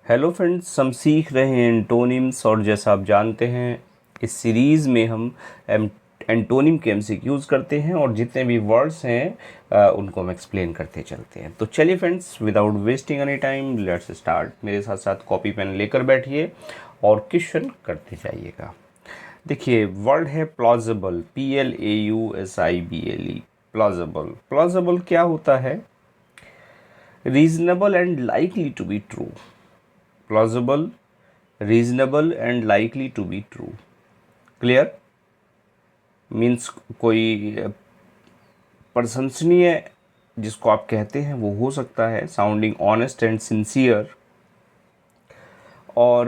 Hello friends, हम सीख रहे हैं एंटोनिम्स। और जैसा आप जानते हैं, इस सीरीज़ में हम एंटोनिम के एमसीक्यूज़ करते हैं और जितने भी वर्ड्स हैं उनको हम एक्सप्लेन करते चलते हैं। तो चलिए friends, without wasting any time let's start. मेरे साथ साथ कॉपी पेन लेकर बैठिए और क्वेश्चन करते जाइएगा। देखिए, वर्ड है प्लॉजिबल, PLAUSIBLE। प्लॉजिबल, प्लॉजिबल क्या होता है? Reasonable and likely to be true. plausible, reasonable and likely to be true। Clear? Means कोई प्रशंसनीय जिसको आप कहते हैं वो हो सकता है, साउंडिंग ऑनेस्ट एंड सिंसियर। और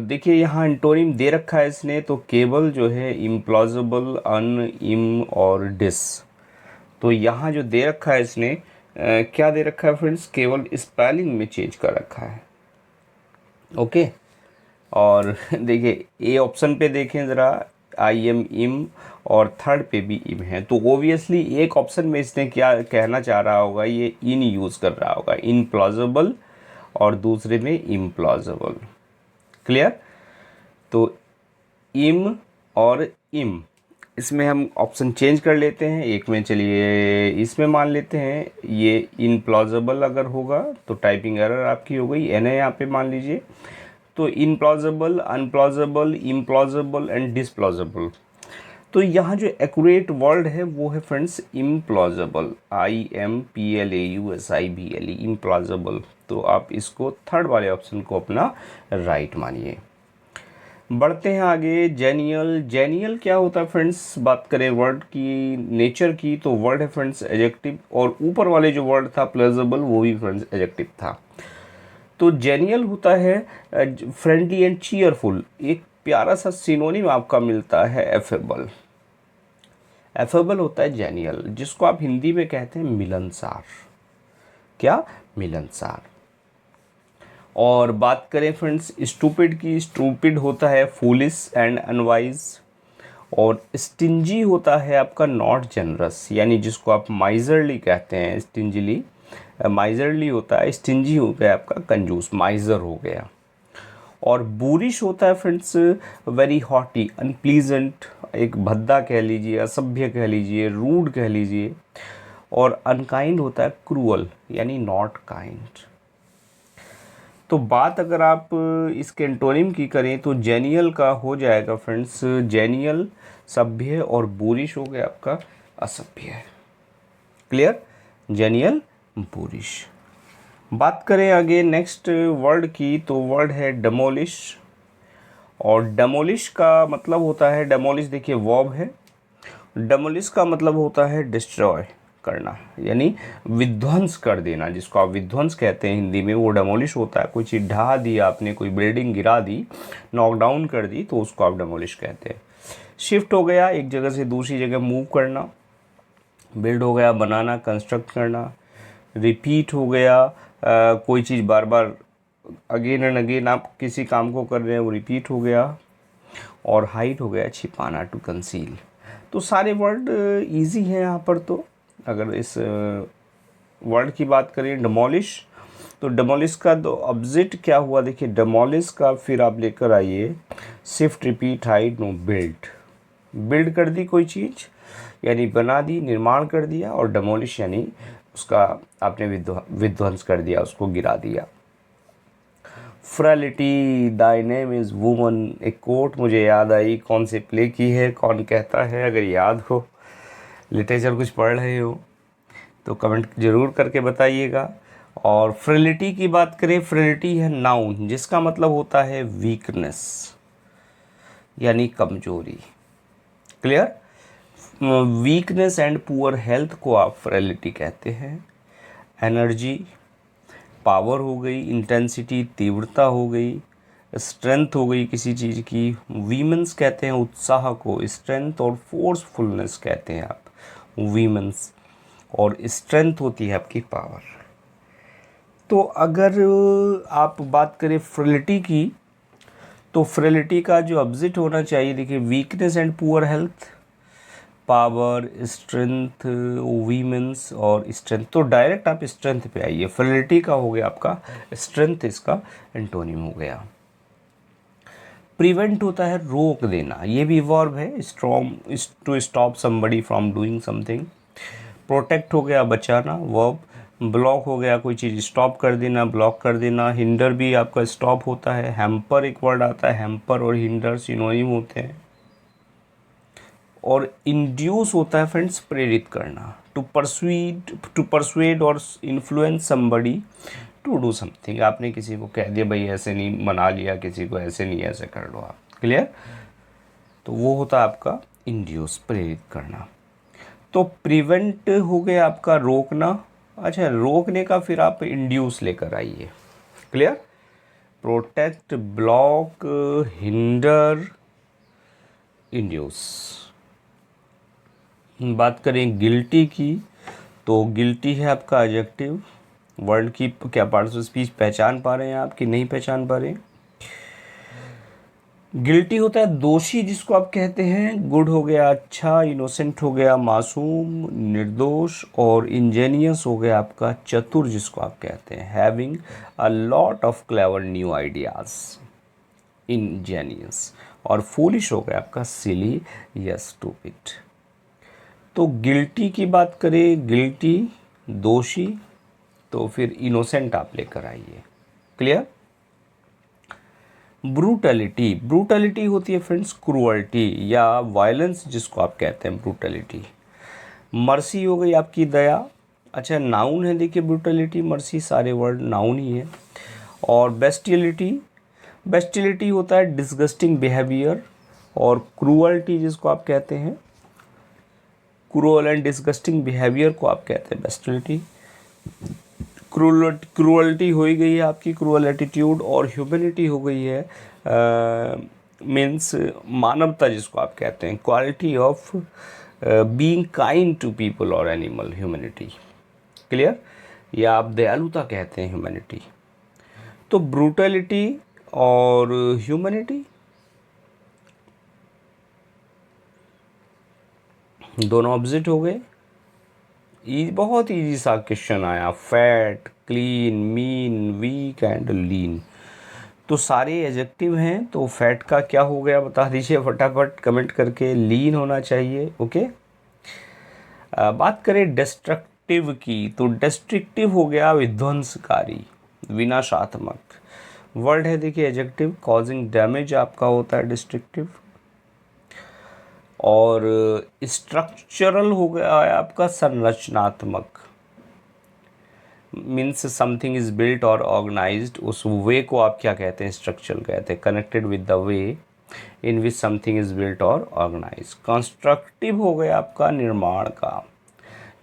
देखिए, यहाँ एंटोनिम दे रखा है इसने, तो केवल जो है इम्प्लॉजिबल, अन, इम और डिस। तो यहाँ जो दे रखा है इसने क्या दे रखा है फ्रेंड्स? केवल स्पेलिंग में चेंज कर रखा है। ओके। और देखिए, ए ऑप्शन पे देखें ज़रा, आई एम इम, और थर्ड पे भी इम है। तो ओबियसली एक ऑप्शन में इसने क्या कहना चाह रहा होगा, ये इन यूज़ कर रहा होगा, इनप्लॉजिबल, और दूसरे में इम्प्लॉजिबल। क्लियर? तो इम और इम, इसमें हम ऑप्शन चेंज कर लेते हैं। एक में चलिए इसमें मान लेते हैं, ये इनप्लॉजिबल अगर होगा तो टाइपिंग एरर आपकी हो गई, एन है यहाँ पे मान लीजिए। तो इनप्लॉजिबल, अनप्लॉजिबल, इम्प्लॉजिबल एंड डिसप्लॉजिबल। तो यहाँ जो एक्यूरेट वर्ड है वो है फ्रेंड्स इम्प्लॉजिबल, IMPLAUSIBLE, इम्प्लॉजिबल। तो आप इसको थर्ड वाले ऑप्शन को अपना राइट मानिए। बढ़ते हैं आगे। जेनियल, जेनियल क्या होता है फ्रेंड्स? बात करें वर्ड की नेचर की, तो वर्ड है फ्रेंड्स एडजेक्टिव, और ऊपर वाले जो वर्ड था प्लेजेबल वो भी फ्रेंड्स एडजेक्टिव था। तो जेनियल होता है फ्रेंडली एंड चीयरफुल। एक प्यारा सा सिनोनिम आपका मिलता है एफेबल। एफेबल होता है जेनियल, जिसको आप हिंदी में कहते हैं मिलनसार। क्या? मिलनसार। और बात करें फ्रेंड्स स्टूपिड की, स्टूपिड होता है फूलिश एंड अनवाइज। और स्टिंजी होता है आपका नॉट जनरस, यानी जिसको आप माइजरली कहते हैं। स्टिंजली, माइजरली होता है, स्टिंजी हो गया आपका कंजूस, माइजर हो गया। और बुरिश होता है फ्रेंड्स वेरी हॉटी, अनप्लीजेंट, एक भद्दा कह लीजिए, असभ्य कह लीजिए, रूड कह लीजिए। और अनकाइंड होता है क्रूअल, यानी नॉट काइंड। तो बात अगर आप इसके एंटोनिम की करें तो जेनियल का हो जाएगा फ्रेंड्स, जेनियल सभ्य, और बुरिश हो गया आपका असभ्य। क्लियर? जेनियल, बुरिश। बात करें आगे नेक्स्ट वर्ड की, तो वर्ड है डेमोलिश। और डेमोलिश का मतलब होता है, डेमोलिश देखिए वर्ब है, डेमोलिश का मतलब होता है डिस्ट्रॉय करना, यानी विध्वंस कर देना। जिसको आप विध्वंस कहते हैं हिंदी में, वो डेमोलिश होता है। कोई चीज़ ढहा दी आपने, कोई बिल्डिंग गिरा दी, नॉकडाउन कर दी, तो उसको आप डेमोलिश कहते हैं। शिफ्ट हो गया, एक जगह से दूसरी जगह मूव करना। बिल्ड हो गया, बनाना, कंस्ट्रक्ट करना। रिपीट हो गया, कोई चीज़ बार बार अगेन एंड अगेन आप किसी काम को कर रहे हैं, वो रिपीट हो गया। और हाइड हो गया, छिपाना, टू कंसील। तो सारे वर्ड इजी हैं यहाँ पर। तो अगर इस वर्ड की बात करें डेमोलिश, तो डेमोलिश का तो ऑपोजिट क्या हुआ? देखिए, डेमोलिश का फिर आप लेकर आइए shift, repeat, hide, no, build. Build कर दी कोई चीज़, यानी बना दी, निर्माण कर दिया। और डेमोलिश यानी उसका आपने विध्वंस कर दिया, उसको गिरा दिया। फ्रैलिटी, दाई नेम इज़ वुमन। एक कोट मुझे याद आई, कौन से प्ले की है, कौन कहता है? अगर याद हो, लिटरेचर कुछ पढ़ रहे हो तो कमेंट ज़रूर करके बताइएगा। और फ्रेलिटी की बात करें, फ्रेलिटी है नाउन, जिसका मतलब होता है वीकनेस, यानी कमजोरी। Clear? Weakness and poor health को आप फ्रेलिटी कहते हैं। एनर्जी, पावर हो गई, इंटेंसिटी, तीव्रता हो गई, स्ट्रेंथ हो गई किसी चीज़ की। वीमेंस कहते हैं उत्साह को, स्ट्रेंथ, और फोर्सफुलनेस कहते हैं आप वीमेंस। और स्ट्रेंथ होती है आपकी पावर। तो अगर आप बात करें फ्रेलिटी की, तो फ्रेलिटी का जो ऑपोजिट होना चाहिए, देखिए weakness and poor health. Power, strength, women's और स्ट्रेंथ। तो डायरेक्ट आप स्ट्रेंथ पे आइए। फ्रेलिटी का हो गया आपका स्ट्रेंथ, इसका एंटोनिम हो गया। प्रिवेंट होता है रोक देना, ये भी वर्ब है, strong to stop somebody from doing something. Protect हो गया बचाना, वर्ब। ब्लॉक हो गया कोई चीज़ स्टॉप कर देना, ब्लॉक कर देना। हिंडर भी आपका स्टॉप होता है। हैम्पर एक वर्ड आता है, हैम्पर और हिंडर सिनोनिम होते हैं। और इंड्यूस होता है फ्रेंड्स प्रेरित करना, टू परsuade और influence somebody to do something. आपने किसी को कह दिया भाई ऐसे नहीं, मना लिया किसी को ऐसे नहीं, ऐसे कर लो आप, क्लियर। तो वो होता है आपका इंड्यूस, प्रेरित करना। तो प्रिवेंट हो गया आपका रोकना। अच्छा, रोकने का फिर आप इंड्यूस लेकर आइए, clear. Protect, block, hinder, induce. बात करें गिल्टी की, तो गिल्टी है आपका एडजेक्टिव। वर्ड की क्या पार्ट्स ऑफ स्पीच पहचान पा रहे हैं आप कि नहीं पहचान पा रहे हैं? गिल्टी होता है दोषी जिसको आप कहते हैं। गुड हो गया अच्छा, इनोसेंट हो गया मासूम, निर्दोष। और इंजेनियस हो गया आपका चतुर जिसको आप कहते हैं। Having a lot of clever new ideas, ingenious. और फूलिश हो गया आपका सिली या स्टूपिड। तो गिल्टी की बात करें, गिल्टी दोषी, तो फिर इनोसेंट आप लेकर आइए, क्लियर। ब्रूटैलिटी, ब्रूटैलिटी होती है फ्रेंड्स क्रूअल्टी या वायलेंस जिसको आप कहते हैं, ब्रूटैलिटी। मर्सी हो गई आपकी दया। अच्छा, नाउन है देखिए, ब्रूटैलिटी, मर्सी, सारे वर्ड नाउन ही है। और बेस्टियलिटी, बेस्टियलिटी होता है डिसगस्टिंग बिहेवियर। और क्रूअल्टी जिसको आप कहते हैं, क्रूअल एंड डिसगस्टिंग बिहेवियर को आप कहते हैं बेस्टियलिटी। क्रूअल्टी हो ही गई है आपकी, क्रूअल एटीट्यूड। और ह्यूमैनिटी हो गई है मीन्स मानवता जिसको आप कहते हैं, quality of being kind to people और एनिमल, ह्यूमैनिटी, क्लियर। या आप दयालुता कहते हैं ह्यूमैनिटी। तो ब्रूटैलिटी और ह्यूमैनिटी दोनों ऑपोजिट हो गए। बहुत ईजी सा क्वेश्चन आया। Fat, clean, mean, weak and lean, तो सारे एडजेक्टिव हैं। तो फैट का क्या हो गया बता दीजिए फटाफट कमेंट करके। लीन होना चाहिए, ओके। बात करें डिस्ट्रक्टिव की, तो डिस्ट्रक्टिव हो गया विध्वंसकारी, विनाशात्मक। वर्ड है देखिए एडजेक्टिव, कॉजिंग डैमेज आपका होता है डिस्ट्रक्टिव। और स्ट्रक्चरल हो गया है आपका संरचनात्मक, मीन्स समथिंग इज बिल्ट और ऑर्गेनाइज्ड, उस वे को आप क्या कहते हैं, स्ट्रक्चरल कहते हैं। Connected with the way in which something is built और ऑर्गेनाइज। कंस्ट्रक्टिव हो गया आपका निर्माण का।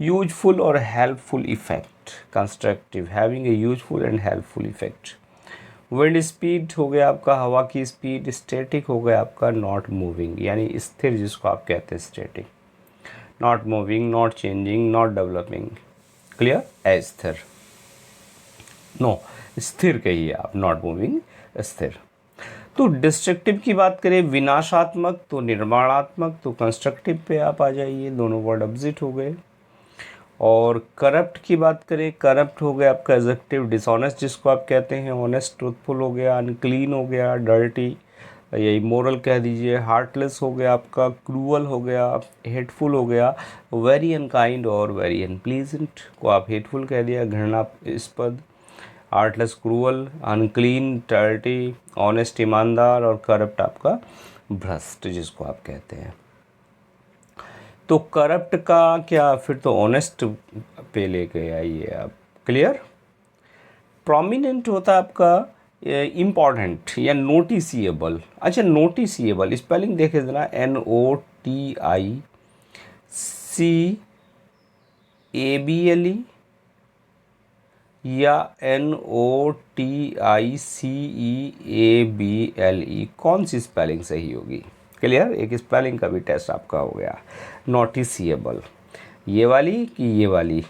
यूजफुल और helpful effect, constructive, having a useful and helpful effect. Wind speed हो गया आपका हवा की स्पीड। स्टैटिक हो गया आपका नॉट मूविंग, यानी स्थिर जिसको आप कहते हैं static. Not moving, not changing, not developing, clear. अस्थिर, नो स्थिर कहिए आप, नॉट मूविंग, स्थिर। तो डिस्ट्रक्टिव की बात करें विनाशात्मक, तो निर्माणात्मक, तो कंस्ट्रक्टिव पे आप आ जाइए, दोनों वर्ड ऑपोजिट हो गए। और करप्ट की बात करें, करप्ट हो गया आपका एडजेक्टिव, डिसऑनेस्ट जिसको आप कहते हैं। ऑनेस्ट, ट्रूथफुल हो गया। अनक्लीन हो गया, डर्टी या इमोरल कह दीजिए। हार्टलेस हो गया आपका, क्रूअल हो गया, हेटफुल हो गया। वेरी अनकाइंड और वेरी अनप्लीजेंट को आप हेटफुल कह दिया, घृणास्पद। Heartless cruel, unclean dirty, honest ईमानदार, और करप्ट आपका भ्रष्ट जिसको आप कहते हैं। तो करप्ट का क्या, फिर तो ऑनेस्ट पे लेके आइए आप, क्लियर। प्रोमिनेंट होता है आपका इम्पॉर्टेंट या नोटिसिएबल। अच्छा, नोटिसिएबल स्पेलिंग देखे जरा, NOTICABLE या NOTICEABLE, कौन सी स्पेलिंग सही होगी, क्लियर। एक स्पेलिंग का भी टेस्ट आपका हो गया। नोटिसिएबल, ये वाली कि ये वाली,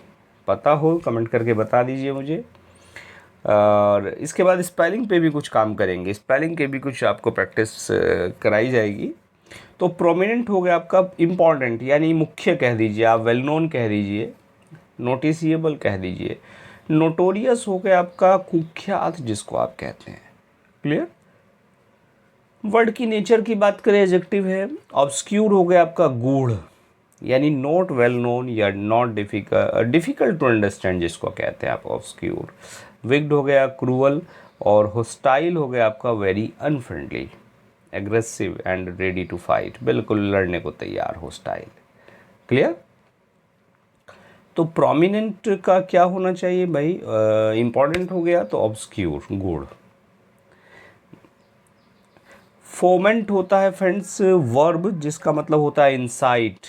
पता हो कमेंट करके बता दीजिए मुझे। और इसके बाद स्पेलिंग पे भी कुछ काम करेंगे, स्पेलिंग के भी कुछ आपको प्रैक्टिस कराई जाएगी। तो प्रोमिनेंट हो गया आपका इम्पॉर्टेंट, यानी मुख्य कह दीजिए आप, वेल नोन कह दीजिए, नोटिसिएबल कह दीजिए। नोटोरियस हो गया आपका कुख्यात जिसको आप कहते हैं। क्लियर। वर्ड की नेचर की बात करें, एडजेक्टिव है। ऑब्सक्यूर हो गया आपका गूढ़, यानी नॉट वेल नोन या नॉट डिफिकल्ट टू अंडरस्टैंड जिसको कहते हैं आप, ऑब्सक्यूर। विग्ड हो गया क्रूअल, और होस्टाइल हो गया आपका very unfriendly, aggressive and ready to fight, बिल्कुल लड़ने को तैयार, होस्टाइल। क्लियर। तो प्रोमिनेंट का क्या होना चाहिए भाई, इंपॉर्टेंट हो गया, तो ऑब्सक्यूर गूढ़। फोमेंट होता है फ्रेंड्स वर्ब जिसका मतलब होता है इंसाइट,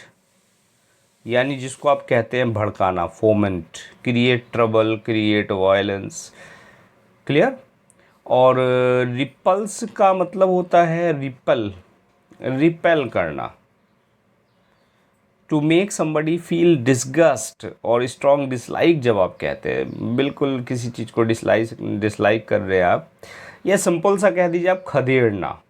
यानी जिसको आप कहते हैं भड़काना, foment. Create trouble, create violence. Clear. और रिपल्स का मतलब होता है रिपल, रिपेल करना। To make somebody feel disgust और स्ट्रॉन्ग डिसलाइक, जब आप कहते हैं बिल्कुल किसी चीज़ को डिसलाइक कर रहे हैं आप, या सिंपल सा कह दीजिए आप खदेड़ना,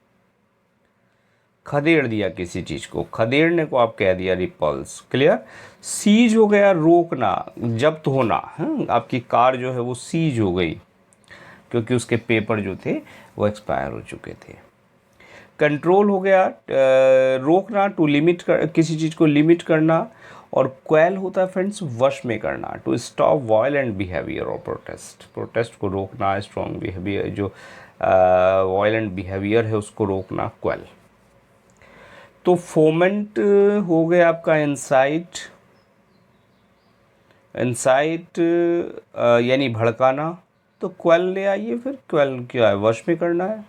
खदेड़ दिया किसी चीज़ को, खदेड़ने को आप कह दिया रिपल्स। क्लियर। सीज हो गया रोकना, जब्त होना। आपकी कार जो है वो सीज हो गई क्योंकि उसके पेपर जो थे वो एक्सपायर हो चुके थे। कंट्रोल हो गया रोकना, टू लिमिट किसी चीज़ को लिमिट करना। और क्वेल होता है फ्रेंड्स वश में करना, टू स्टॉप वायलेंट बिहेवियर और प्रोटेस्ट, प्रोटेस्ट को रोकना, स्ट्रॉन्ग बिहेवियर जो वायलेंट बिहेवियर है उसको रोकना, क्वेल। तो फोमेंट हो गया आपका इंसाइट, इंसाइट यानी भड़काना। तो क्वेल ले आइए, फिर क्वेल क्या है, वश में करना है।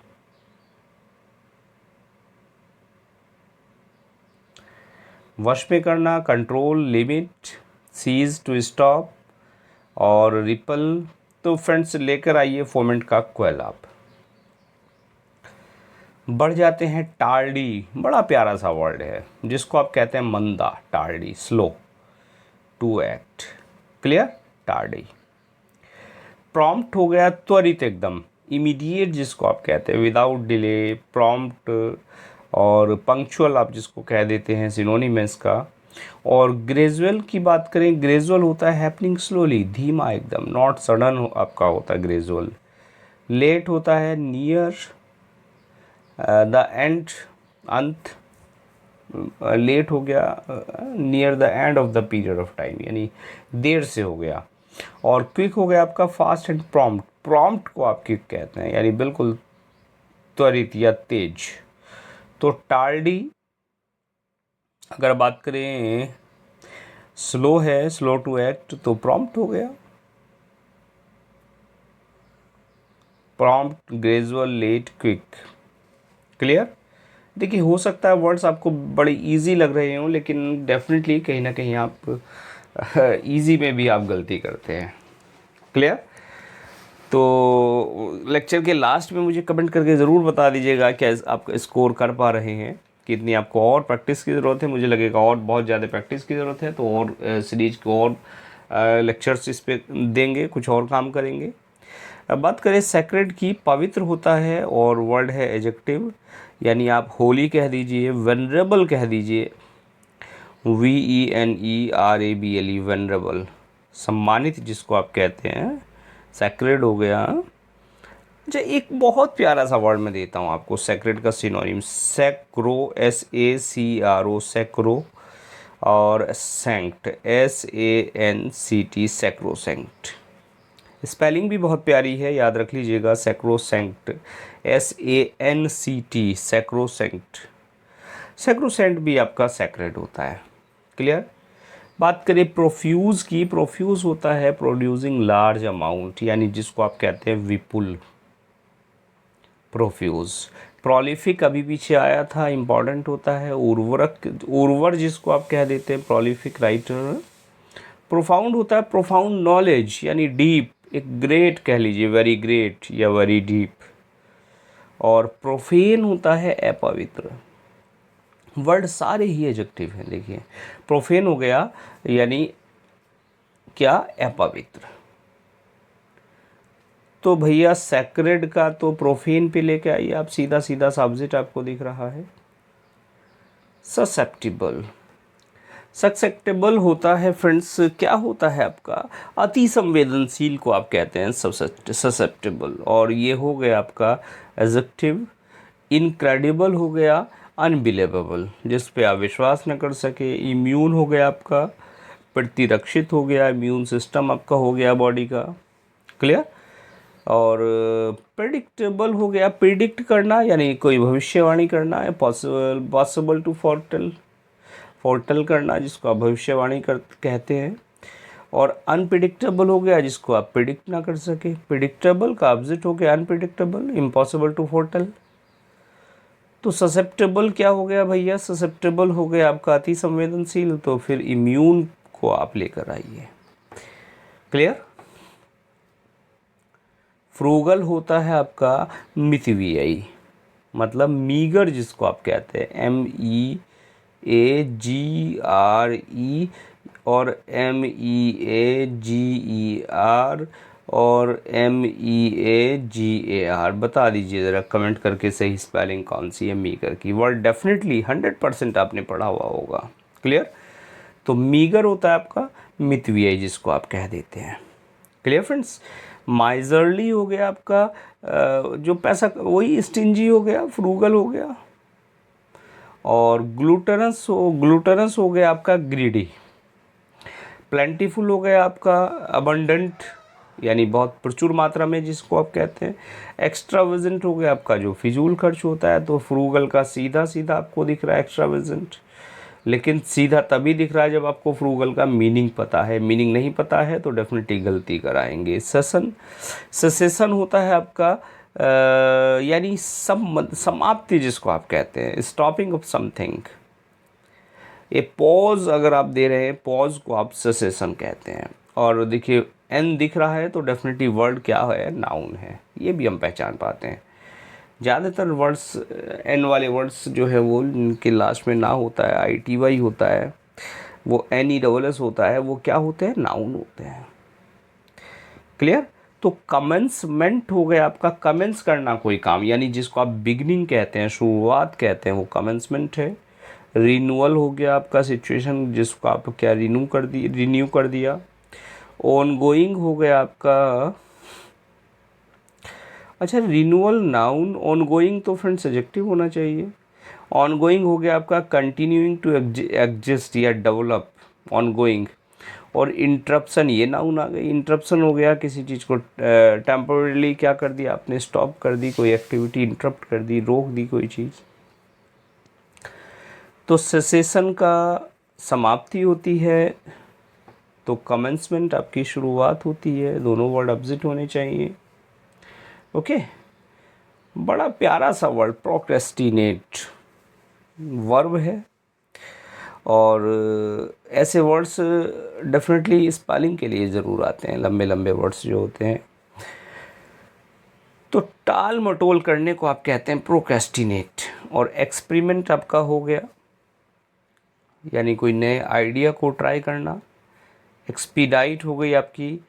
वश में करना, control, limit, cease to stop, और रिपल। तो फ्रेंड्स लेकर आइए फोमेंट का क्वेल आप। बढ़ जाते हैं टार्डी, बड़ा प्यारा सा वर्ड है जिसको आप कहते हैं मंदा, tardy, slow to act. Clear. Tardy. Prompt हो गया त्वरित एकदम, इमीडिएट जिसको आप कहते हैं, विदाउट डिले, प्रॉम्प्ट। और पंक्चुअल आप जिसको कह देते हैं, सिनोनिम है इसका। और ग्रेजुअल की बात करें, ग्रेजुअल होता है हैपनिंग स्लोली, धीमा एकदम, नॉट सडन आपका होता है ग्रेजुअल। लेट होता है नियर द एंड, अंत। लेट हो गया near the end of the period of time, यानी देर से हो गया। और क्विक हो गया आपका फास्ट एंड प्रॉम्प्ट, प्रॉम्प्ट को आप क्विक कहते हैं, यानी बिल्कुल त्वरित या तेज। तो टार्डी अगर बात करें, स्लो है, स्लो टू एक्ट, तो प्रॉम्प्ट हो गया। Prompt, gradual, late, quick. Clear. देखिए हो सकता है वर्ड्स आपको बड़े इजी लग रहे हों, लेकिन डेफिनेटली कहीं ना कहीं आप इजी में भी आप गलती करते हैं। क्लियर। तो लेक्चर के लास्ट में मुझे कमेंट करके ज़रूर बता दीजिएगा कि आप स्कोर कर पा रहे हैं, कितनी आपको और प्रैक्टिस की ज़रूरत है। मुझे लगेगा और बहुत ज़्यादा प्रैक्टिस की ज़रूरत है, तो और सीरीज को और लेक्चर्स इस पे देंगे, कुछ और काम करेंगे। अब बात करें सेक्रेड की, पवित्र होता है, और वर्ड है एडजेक्टिव, यानी आप होली कह दीजिए, वेनरेबल कह दीजिए, VENERABLE, वेनरेबल, सम्मानित जिसको आप कहते हैं, सेक्रेड हो गया। अच्छा एक बहुत प्यारा सा वर्ड मैं देता हूँ आपको सेक्रेड का सिनोनिम, सैक्रो, SACRO, सैक्रो। और सैंक्ट, SANCT, सैक्रोसैंक्ट। स्पेलिंग भी बहुत प्यारी है, याद रख लीजिएगा, सैक्रोसैंक्ट, SANCT, सैक्रोसैंक्ट। सैक्रोसैंक्ट भी आपका सैक्रेड होता है। क्लियर। बात करें प्रोफ्यूज़ की, प्रोफ्यूज़ होता है प्रोड्यूसिंग लार्ज अमाउंट, यानी जिसको आप कहते हैं विपुल, प्रोफ्यूज़। प्रोलिफिक अभी पीछे आया था, इम्पॉर्टेंट होता है उर्वरक, उर्वर जिसको आप कह देते हैं, प्रोलिफिक राइटर। प्रोफाउंड होता है प्रोफाउंड नॉलेज, यानी डीप, एक ग्रेट कह लीजिए, वेरी ग्रेट या वेरी डीप। और प्रोफेन होता है अपवित्र। वर्ड सारे ही एडजेक्टिव हैं, देखिए प्रोफेन हो गया यानी क्या, अपवित्र। तो भैया सैक्रेड का तो प्रोफेन पे लेके आइए आप, सीधा सीधा सब्जेक्ट आपको दिख रहा है। ससेप्टिबल। ससेप्टेबल होता है फ्रेंड्स, क्या होता है आपका, अति संवेदनशील को आप कहते हैं ससेप्टेबल। और ये हो गया आपका एडजेक्टिव। इनक्रेडिबल हो गया अनबिलीवेबल, जिस पे आप विश्वास न कर सके। इम्यून हो गया आपका प्रतिरक्षित हो गया, इम्यून सिस्टम आपका हो गया बॉडी का। क्लियर। और प्रेडिक्टेबल हो गया प्रिडिक्ट करना, यानी कोई भविष्यवाणी करना है। पॉसिबल टू फोरटेल करना, जिसको आप भविष्यवाणी कहते हैं। और अनप्रिडिक्टेबल हो गया जिसको आप प्रिडिक्ट ना कर सके। प्रिडिक्टेबल का ऑपोजिट हो गया अनप्रिडिक्टेबल, इम्पॉसिबल टू फोरटेल। तो ससेप्टेबल क्या हो गया भैया, ससेप्टेबल हो गया आपका अति संवेदनशील, तो फिर इम्यून को आप लेकर आइए। क्लियर। फ्रूगल होता है आपका मितव्ययी, मतलब मीगर जिसको आप कहते हैं, MEAGRE और MEAGER और MEAGAR। बता दीजिए ज़रा कमेंट करके सही स्पेलिंग कौन सी है मीगर की। वर्ड डेफिनेटली 100% आपने पढ़ा हुआ होगा। क्लियर। तो मीगर होता है आपका मितव्ययी, जिसको आप कह देते हैं। Clear friends. माइजरली हो गया आपका जो पैसा, वही स्टिंजी हो गया, फ्रूगल हो गया। और ग्लूटनस हो गया आपका ग्रीडी। प्लेंटीफुल हो गया आपका अबंडेंट, यानी बहुत प्रचुर मात्रा में जिसको आप कहते हैं। एक्स्ट्रावेजेंट हो गया आपका जो फिजूल खर्च होता है। तो फ्रूगल का सीधा सीधा आपको दिख रहा है एक्स्ट्रावेजेंट, लेकिन सीधा तभी दिख रहा है जब आपको फ्रूगल का मीनिंग पता है। मीनिंग नहीं पता है तो डेफिनेटली गलती कराएंगे। सेसेशन होता है आपका यानी समाप्ति जिसको आप कहते हैं, स्टॉपिंग ऑफ समथिंग। ये पॉज अगर आप दे रहे हैं, पॉज को आप सेसेशन कहते हैं। और देखिए एन दिख रहा है तो डेफिनेटली वर्ड क्या है, नाउन है। ये भी हम पहचान पाते हैं। ज़्यादातर वर्ड्स एन वाले वर्ड्स जो है वो इनके लास्ट में ना होता है, ITY होता है, वो NESS होता है, वो क्या होते हैं, नाउन होते हैं। क्लियर। तो कमेंसमेंट हो गया आपका, कमेंस करना कोई काम, यानी जिसको आप बिगनिंग कहते हैं, शुरुआत कहते हैं, वो कमेंसमेंट है। रिन्यूअल हो गया आपका सिचुएशन, जिसको आप क्या रिन्यू कर दिया। ऑनगोइंग हो गया आपका, अच्छा रिन्यूअल नाउन, ऑनगोइंग तो फ्रेंड्स एडजेक्टिव होना चाहिए। ऑनगोइंग हो गया आपका कंटिन्यूइंग टू एग्जिस्ट या डेवलप, ऑनगोइंग। और इंटरप्शन, ये नाउन आ गई। इंटरप्शन हो गया किसी चीज़ को टेम्पोरेली क्या कर दिया आपने, स्टॉप कर दी, कोई एक्टिविटी इंटरप्ट कर दी, रोक दी कोई चीज़। तो सेसेशन का समाप्ति होती है, तो कमेंसमेंट आपकी शुरुआत होती है। दोनों वर्ड अपोजिट होने चाहिए। ओके। बड़ा प्यारा सा वर्ड प्रोक्रेस्टिनेट वर्ब है। और ऐसे वर्ड्स डेफिनेटली स्पेलिंग के लिए ज़रूर आते हैं, लंबे लंबे वर्ड्स जो होते हैं। तो टाल मटोल करने को आप कहते हैं प्रोक्रेस्टिनेट। और एक्सपेरिमेंट आपका हो गया, यानी कोई नए आइडिया को ट्राई करना। एक्सपीडाइट हो गई आपकी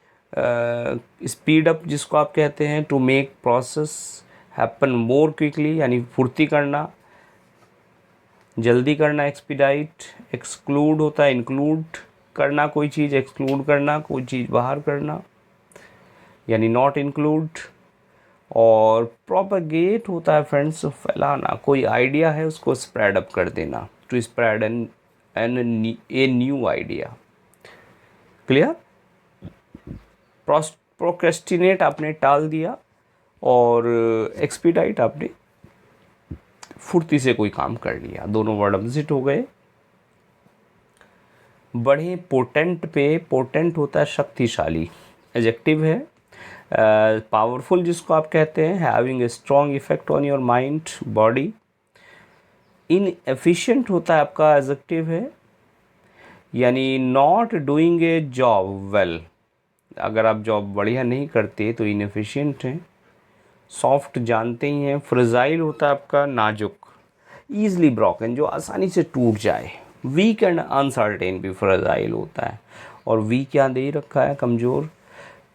स्पीड अप जिसको आप कहते हैं, to make process happen more quickly, यानी फुर्ती करना, जल्दी करना। एक्सपीडाइट। एक्सक्लूड होता है इंक्लूड करना कोई चीज़, एक्सक्लूड करना कोई चीज़ बाहर करना, यानी नॉट इंक्लूड। और प्रोपगेट होता है फ्रेंड्स फैलाना, कोई आइडिया है उसको स्प्रेड अप कर देना, to spread a new idea. Clear. Procrastinate आपने टाल दिया, और एक्सपीडाइट आपने फुर्ती से कोई काम कर लिया। दोनों वर्ड अपोजिट हो गए। बढ़े पोटेंट पे, पोटेंट होता है शक्तिशाली, एडजेक्टिव है। पावरफुल जिसको आप कहते हैं, having a strong effect on your mind body. Inefficient होता है आपका एडजेक्टिव है, यानी not doing a job well, अगर आप जॉब बढ़िया नहीं करते तो इनएफिशिएंट हैं। सॉफ्ट जानते ही हैं। फ्रेजाइल होता है आपका नाजुक, ईजली ब्रोकन जो आसानी से टूट जाए। वीक एंड अनसर्टेन भी फ्रेजाइल होता है। और वीक यहाँ दे ही रखा है, कमज़ोर।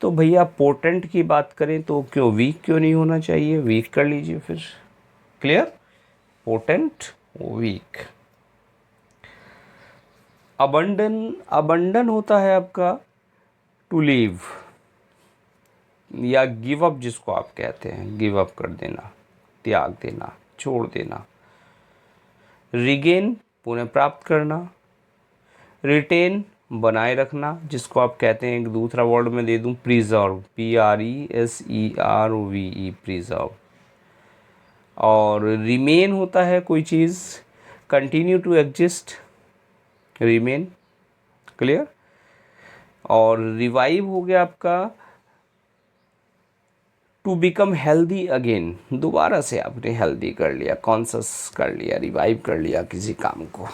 तो भैया पोटेंट की बात करें तो क्यों वीक क्यों नहीं होना चाहिए, वीक कर लीजिए फिर। Clear. Potent weak. Abandon, abandon होता है आपका टू लीव या गिव अप, जिसको आप कहते हैं, गिव अप कर देना, त्याग देना, छोड़ देना। रिगेन, पुनः प्राप्त करना। रिटेन, बनाए रखना, जिसको आप कहते हैं, एक दूसरा वर्ड में दे दूं, प्रिजर्व, PRESERVE, प्रिजर्व। और रिमेन होता है कोई चीज़, continue to exist, remain, clear. और रिवाइव हो गया आपका टू बिकम हेल्दी अगेन, दोबारा से आपने हेल्दी कर लिया, कॉन्शस कर लिया, रिवाइव कर लिया किसी काम को।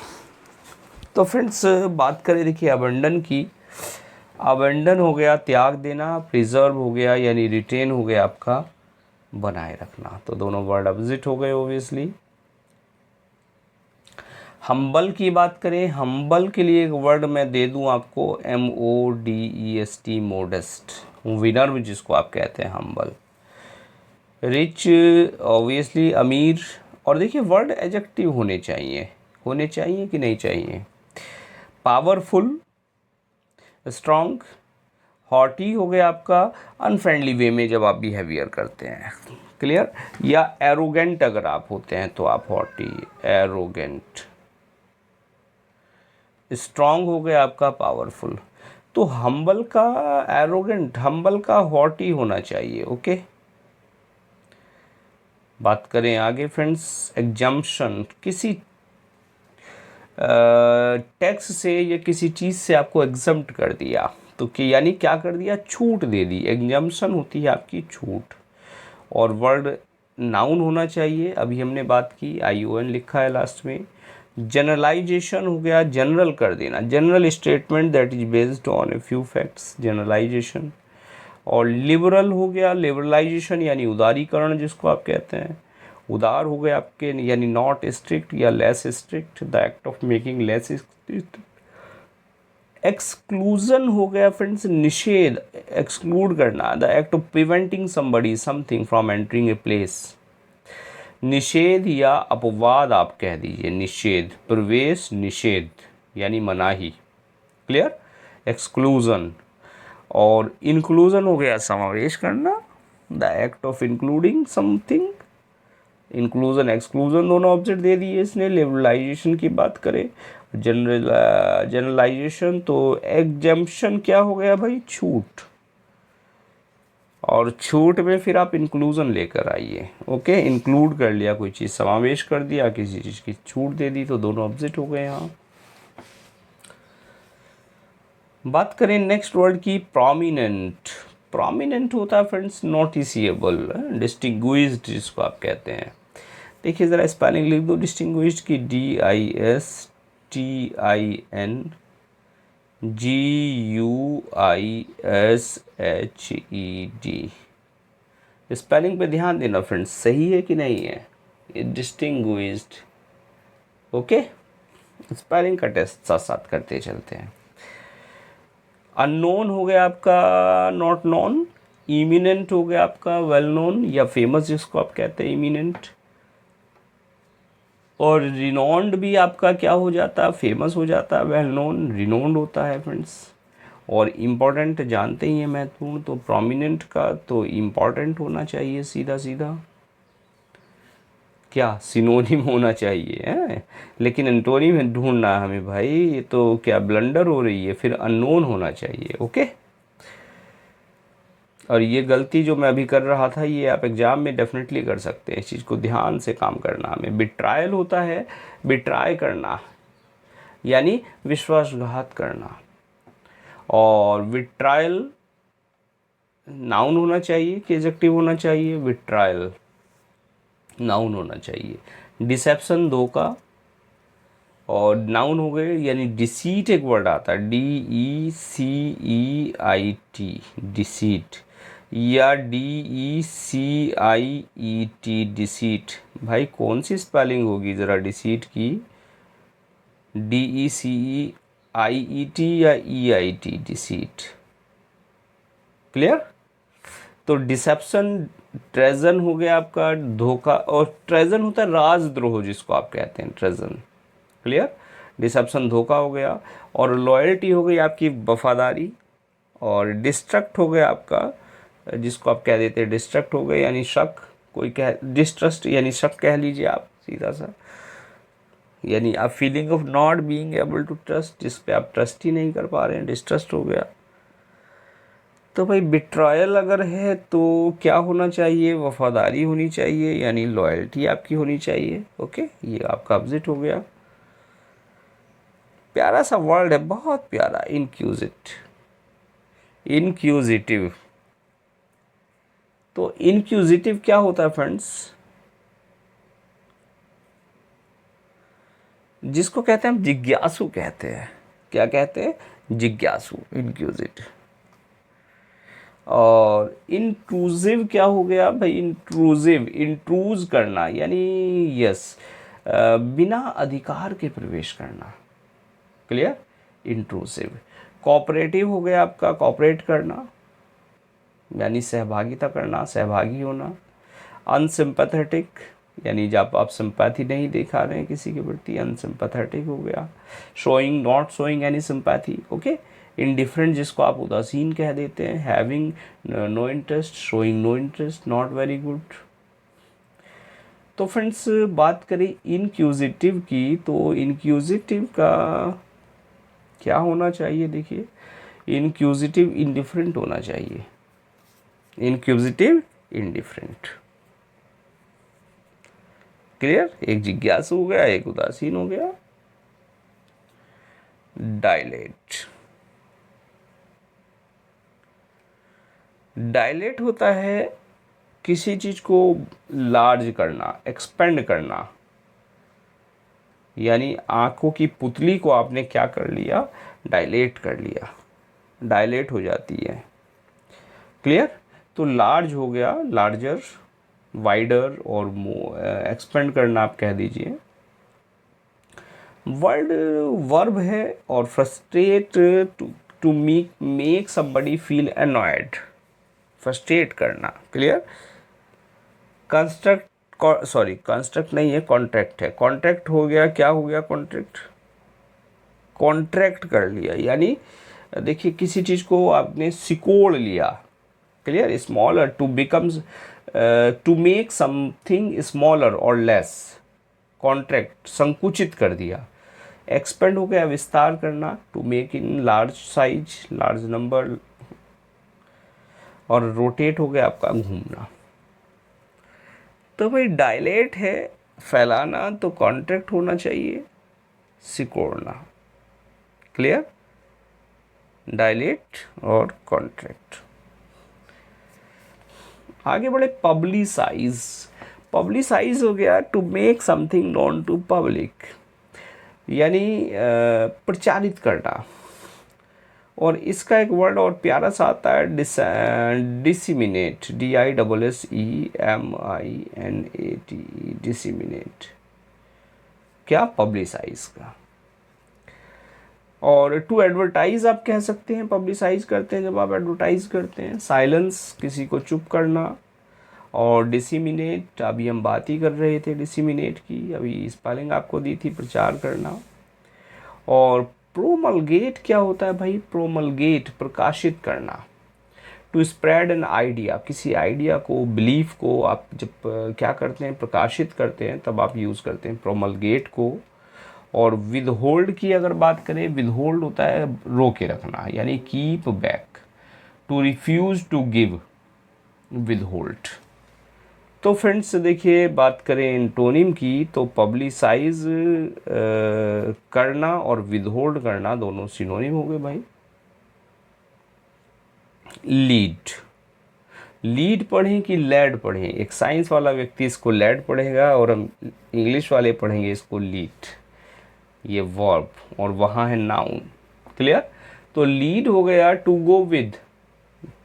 तो फ्रेंड्स बात करें देखिए अबंडन की, अबंडन हो गया त्याग देना, प्रिजर्व हो गया यानी रिटेन हो गया आपका बनाए रखना। तो दोनों वर्ड अपोजिट हो गए ऑब्वियसली। हम्बल की बात करें, हम्बल के लिए एक वर्ड मैं दे दूं आपको, MODEST, मोडेस्ट, विनर जिसको आप कहते हैं हम्बल। रिच, ऑब्वियसली अमीर। और देखिए वर्ड एडजेक्टिव होने चाहिए, होने चाहिए कि नहीं चाहिए। Powerful, strong. हॉटी हो गया आपका अनफ्रेंडली वे में जब आप बिहेवियर करते हैं, क्लियर। या एरोगेंट अगर आप होते हैं तो आप हॉटी, एरोगेंट। स्ट्रॉन्ग हो गया आपका पावरफुल। तो हम्बल का एरोगेंट, हम्बल का हॉटी होना चाहिए, ओके। बात करें आगे फ्रेंड्स, एग्जम्पशन, किसी टैक्स से या किसी चीज़ से आपको एग्जम्प्ट कर दिया, तो कि यानी क्या कर दिया, छूट दे दी। एग्जम्पशन होती है आपकी छूट। और वर्ड नाउन होना चाहिए, अभी हमने बात की, ION लिखा है लास्ट में। जनरलाइजेशन हो गया जनरल कर देना, general statement that is based on a few facts, generalisation. और लिबरल हो गया लिबरलाइजेशन यानी उदारीकरण जिसको आप कहते हैं। उदार हो गए आपके यानी नॉट स्ट्रिक्ट या less strict, the act of making less strict. Exclusion हो गया फ्रेंड्स निषेध, एक्सक्लूड करना, the act of preventing somebody something from entering a place. निषेध या अपवाद आप कह दीजिए, निषेध, प्रवेश निषेध यानी मनाही, क्लियर, एक्सक्लूजन। और इंक्लूजन हो गया समावेश करना, the act of including something. Inclusion exclusion दोनों ऑब्जेक्ट दे दिए इसने। लिबरलाइजेशन की बात करें, जनरलाइजेशन, तो एग्जम्पशन क्या हो गया भाई, छूट। और छूट में फिर आप इंक्लूजन लेकर आइए, ओके। इंक्लूड कर लिया, कोई चीज़ समावेश कर दिया, किसी चीज़ की छूट दे दी, तो दोनों ऑब्जेक्ट हो गए यहाँ। बात करें नेक्स्ट वर्ड की, प्रोमिनेंट। प्रोमिनेंट होता है फ्रेंड्स नोटिसिएबल, डिस्टिंग्विश्ड जिसको आप कहते हैं। देखिए ज़रा स्पेलिंग लिख दो डिस्टिंग्विश्ड की, DISTINGUISHED। स्पेलिंग पे ध्यान देना फ्रेंड्स, सही है कि नहीं है ये डिस्टिंग्विश्ड, ओके। स्पेलिंग का टेस्ट साथ साथ करते चलते हैं। अननोन हो गया आपका नॉट नोन। इमिनेंट हो गया आपका वेल नोन या फेमस जिसको आप कहते हैं, इमिनेंट। और रिनोन्ड भी आपका क्या हो जाता है, फेमस हो जाता है, वेल नोन रिनोन्ड होता है फ्रेंड्स। और इम्पॉर्टेंट जानते ही हैं महत्वपूर्ण, तो प्रोमिनेंट का तो इम्पॉर्टेंट होना चाहिए सीधा सीधा, क्या सिनोनिम होना चाहिए है। लेकिन एंटोनिम ढूंढना है हमें भाई, ये तो क्या ब्लंडर हो रही है, फिर अननोन होना चाहिए, ओके। और ये गलती जो मैं अभी कर रहा था ये आप एग्ज़ाम में डेफिनेटली कर सकते हैं, इस चीज़ को ध्यान से काम करना हमें। बिट्रायल होता है, बिट्राई करना यानी विश्वासघात करना। और विट्रायल नाउन होना चाहिए कि एडजेक्टिव होना चाहिए, विट्रायल नाउन होना चाहिए। डिसेप्शन धोखा, और नाउन हो गए यानी डिसीट एक वर्ड आता है, DECEIT, डिसीट या DECIET, डिसीट। भाई कौन सी स्पेलिंग होगी ज़रा डिसीट की, DECEIET या EIT, डिसीट, क्लियर। तो डिसेप्शन, ट्रेजन हो गया आपका धोखा। और ट्रेजन होता है राजद्रोह जिसको आप कहते हैं, ट्रेजन, क्लियर। डिसेप्शन धोखा हो गया, और लॉयल्टी हो गई आपकी वफादारी, और डिस्ट्रक्ट हो गया आपका, जिसको आप कह देते हैं डिस्ट्रक्ट हो गए यानी शक, कोई कह डिस्ट्रस्ट यानी शक कह लीजिए आप सीधा सा, यानी आप feeling of not being able to trust, जिस पे आप ट्रस्ट ही नहीं कर पा रहे हैं, डिस्ट्रस्ट हो गया। तो भाई बिट्रायल अगर है तो क्या होना चाहिए, वफादारी होनी चाहिए यानी लॉयल्टी आपकी होनी चाहिए। ओके, ये आपका अपोजिट हो गया। प्यारा सा वर्ड है, बहुत प्यारा, इनक्यूजिटिव। तो इनक्यूजिटिव क्या होता है फ्रेंड्स, जिसको कहते हैं हम जिज्ञासु कहते हैं। क्या कहते हैं, जिज्ञासु, इनक्यूजिटिव। और इंट्रूसिव क्या हो गया भाई, इंट्रूसिव, इंट्रूज करना यानी यस, बिना अधिकार के प्रवेश करना। Clear, intrusive. कोऑपरेटिव हो गया आपका, कोऑपरेट करना यानी सहभागिता करना, सहभागी होना। अनसिंपैथेटिक यानी जब आप सिंपैथी नहीं दिखा रहे हैं किसी के प्रति, अनसिंपैथेटिक हो गया। Showing, not showing any sympathy. Okay, indifferent जिसको आप उदासीन कह देते हैं। Having no interest, showing no interest, not very good. तो फ्रेंड्स बात करें इनक्यूजिटिव की, तो इनक्यूजिटिव का क्या होना चाहिए, देखिए इनक्यूजिटिव इंडिफरेंट होना चाहिए। Inquisitive indifferent. क्लियर, एक जिज्ञासु हो गया, एक उदासीन हो गया। डायलेट, डायलेट होता है किसी चीज को लार्ज करना, एक्सपेंड करना, यानी आंखों की पुतली को आपने क्या कर लिया, डायलेट कर लिया, डायलेट हो जाती है। क्लियर, तो लार्ज हो गया, लार्जर, वाइडर, और एक्सपेंड करना आप कह दीजिए। वर्ड वर्ब है, और frustrate, to make somebody feel annoyed, frustrate करना। क्लियर, कंस्ट्रक्ट, सॉरी कंस्ट्रक्ट नहीं है, कॉन्ट्रैक्ट है। कॉन्ट्रैक्ट हो गया, क्या हो गया, कॉन्ट्रैक्ट, कॉन्ट्रैक्ट कर लिया यानी देखिए किसी चीज को आपने सिकोड़ लिया। Clear, smaller, to becomes, to make something smaller और लेस, कॉन्ट्रैक्ट, संकुचित कर दिया। एक्सपेंड हो गया, विस्तार करना, to make in large size, large number. और रोटेट हो गया आपका घूमना। तो भाई डायलेट है फैलाना, तो कॉन्ट्रैक्ट होना चाहिए सिकोड़ना। क्लियर, डायलेट और कॉन्ट्रैक्ट। आगे बढ़े, पब्लिसाइज। पब्लिसाइज हो गया to make something known to public, यानी प्रचारित करना। और इसका एक वर्ड और प्यारा सा आता है, डिसिमिनेट, DISSEMINATE, डिसिमिनेट। क्या, पब्लिसाइज का। और टू एडवर्टाइज आप कह सकते हैं, पब्लिसाइज करते हैं जब आप एडवर्टाइज करते हैं। साइलेंस, किसी को चुप करना। और डिसिमिनेट, अभी हम बात ही कर रहे थे डिसिमिनेट की, अभी स्पेलिंग आपको दी थी, प्रचार करना। और प्रोमलगेट क्या होता है भाई, प्रोमलगेट, प्रकाशित करना। टू स्प्रेड एन आइडिया, किसी आइडिया को, बिलीफ को आप जब क्या करते हैं, प्रकाशित करते हैं, तब आप यूज़ करते हैं प्रोमलगेट को। और विदहोल्ड की अगर बात करें, विदहोल्ड होता है रोके रखना, यानी keep back. To refuse to give, withhold. तो फ्रेंड्स देखिए बात करें एंटोनिम की, तो पब्लिसाइज करना और विदहोल्ड करना दोनों सिनोनिम हो गए भाई। लीड, लीड पढ़ें कि लैड पढ़ें, एक साइंस वाला व्यक्ति इसको लैड पढ़ेगा और हम इंग्लिश वाले पढ़ेंगे इसको लीड। ये वर्ब, और वहाँ है नाउन। क्लियर, तो लीड हो गया to go with,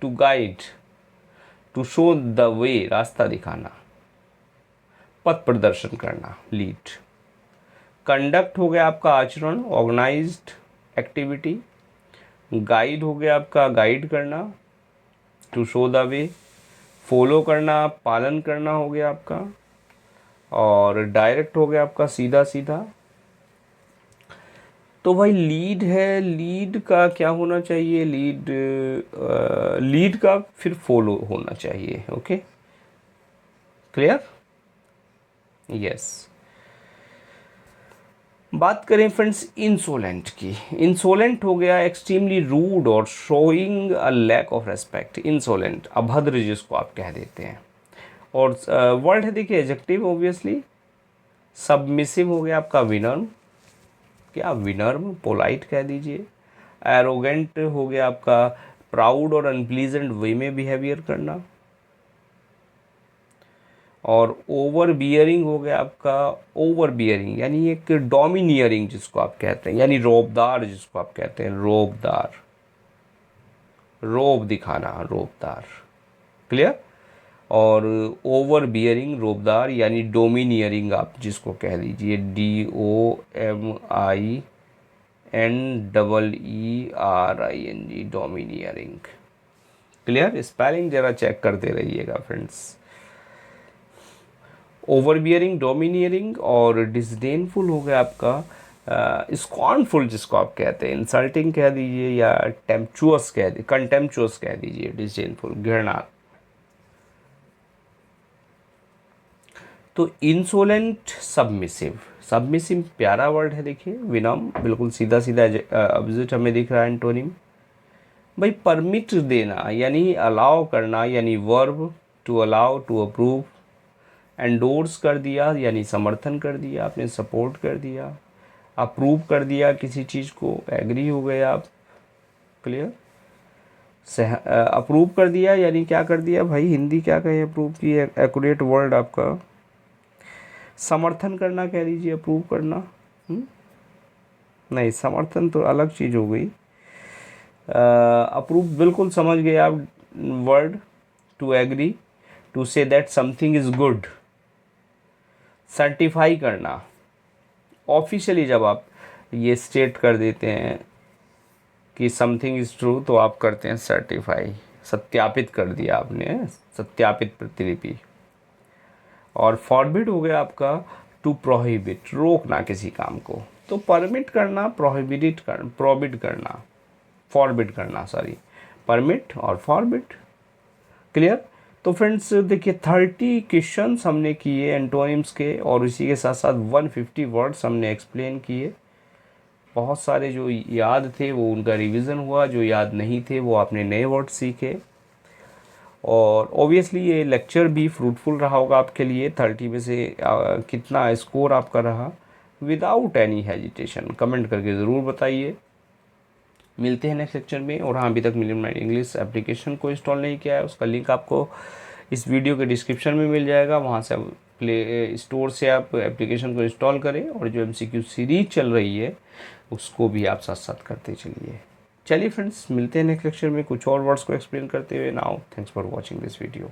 to guide, to show the way, रास्ता दिखाना, पथ प्रदर्शन करना, लीड। कंडक्ट हो गया आपका आचरण, ऑर्गेनाइज्ड एक्टिविटी। गाइड हो गया आपका गाइड करना, to show the way. Follow करना, पालन करना हो गया आपका। और डायरेक्ट हो गया आपका सीधा सीधा। तो भाई लीड है, लीड का क्या होना चाहिए, लीड का फिर फॉलो होना चाहिए। Okay, clear? यस। बात करें फ्रेंड्स इंसोलेंट की। इंसोलेंट हो गया एक्सट्रीमली रूड और showing a lack of respect. Insolent, अभद्र जिसको आप कह देते हैं। और वर्ड है देखिए एडजेक्टिव ऑब्वियसली। सबमिसिव हो गया आपका विनर्म, क्या विनर्म, पोलाइट कह दीजिए। एरोगेंट हो गया आपका प्राउड और अनप्लीजेंट वे में बिहेवियर करना। और ओवर बियरिंग हो गया आपका, ओवर बियरिंग यानी एक डोमिनियरिंग जिसको आप कहते हैं, यानी रोबदार जिसको आप कहते हैं, रोबदार, रोब दिखाना, रोबदार। क्लियर? और ओवर बियरिंग रोबदार यानी डोमिनियरिंग आप जिसको कह दीजिए, DOMINERING, डोमिनियरिंग। क्लियर? स्पेलिंग जरा चेक करते रहिएगा फ्रेंड्स। ओवरबियरिंग, डोमिनियरिंग और डिसडेनफुल हो गया आपका स्कॉर्नफुल जिसको आप कहते हैं, इंसल्टिंग कह दीजिए या टेम्पचुअस कह दीजिए, कंटेम्पचुअस कह दीजिए, डिसडेनफुल घृणा। तो इंसोलेंट, सबमिसिव। सबमिसिव प्यारा वर्ड है देखिए, विनम्र, बिल्कुल सीधा सीधा अपोजिट हमें दिख रहा है एंटोनिम। भाई परमिट देना यानी अलाउ करना, यानी verb to allow, to approve. Endorse कर दिया यानी समर्थन कर दिया, आपने सपोर्ट कर दिया। अप्रूव कर दिया किसी चीज़ को, एग्री हो गए आप। क्लियर? अप्रूव कर दिया यानी क्या कर दिया भाई, हिंदी क्या कहे अप्रूव की, एक्यूरेट वर्ड आपका। समर्थन करना कह लीजिए, अप्रूव करना। नहीं, समर्थन तो अलग चीज़ हो गई। अप्रूव बिल्कुल समझ गए आप word. To agree, to say that something is good. Certify करना, ऑफिशियली जब आप ये स्टेट कर देते हैं कि समथिंग इज़ ट्रू तो आप करते हैं सर्टिफाई, सत्यापित कर दिया आपने, सत्यापित प्रतिलिपि। और फॉरबिड हो गया आपका टू प्रोहिबिट, रोकना किसी काम को। तो परमिट करना, प्रोहिबिट करना, प्रोबिट करना, फॉरबिड करना, सॉरी, परमिट और फॉरबिड। क्लियर? तो फ्रेंड्स देखिए 30 क्वेश्चंस हमने किए एंटोनिम्स के, और इसी के साथ साथ 150 वर्ड्स हमने एक्सप्लेन किए। बहुत सारे जो याद थे वो उनका रिवीजन हुआ, जो याद नहीं थे वो आपने नए वर्ड सीखे। और ऑब्वियसली ये लेक्चर भी फ्रूटफुल रहा होगा आपके लिए। 30 में से कितना स्कोर आपका रहा, विदाउट एनी हेजिटेशन कमेंट करके ज़रूर बताइए। मिलते हैं नेक्स्ट लेक्चर में। और हाँ, अभी तक मिलियन माइंड इंग्लिश एप्लीकेशन को इंस्टॉल नहीं किया है, उसका लिंक आपको इस वीडियो के डिस्क्रिप्शन में मिल जाएगा। वहाँ से आप प्ले स्टोर से आप एप्लीकेशन को इंस्टॉल करें, और जो MCQ सीरीज चल रही है उसको भी आप साथ साथ करते चलिए। चलिए फ्रेंड्स, मिलते हैं नेक्स्ट लेक्चर में कुछ और वर्ड्स को एक्सप्लेन करते हुए। Now thanks for watching this video.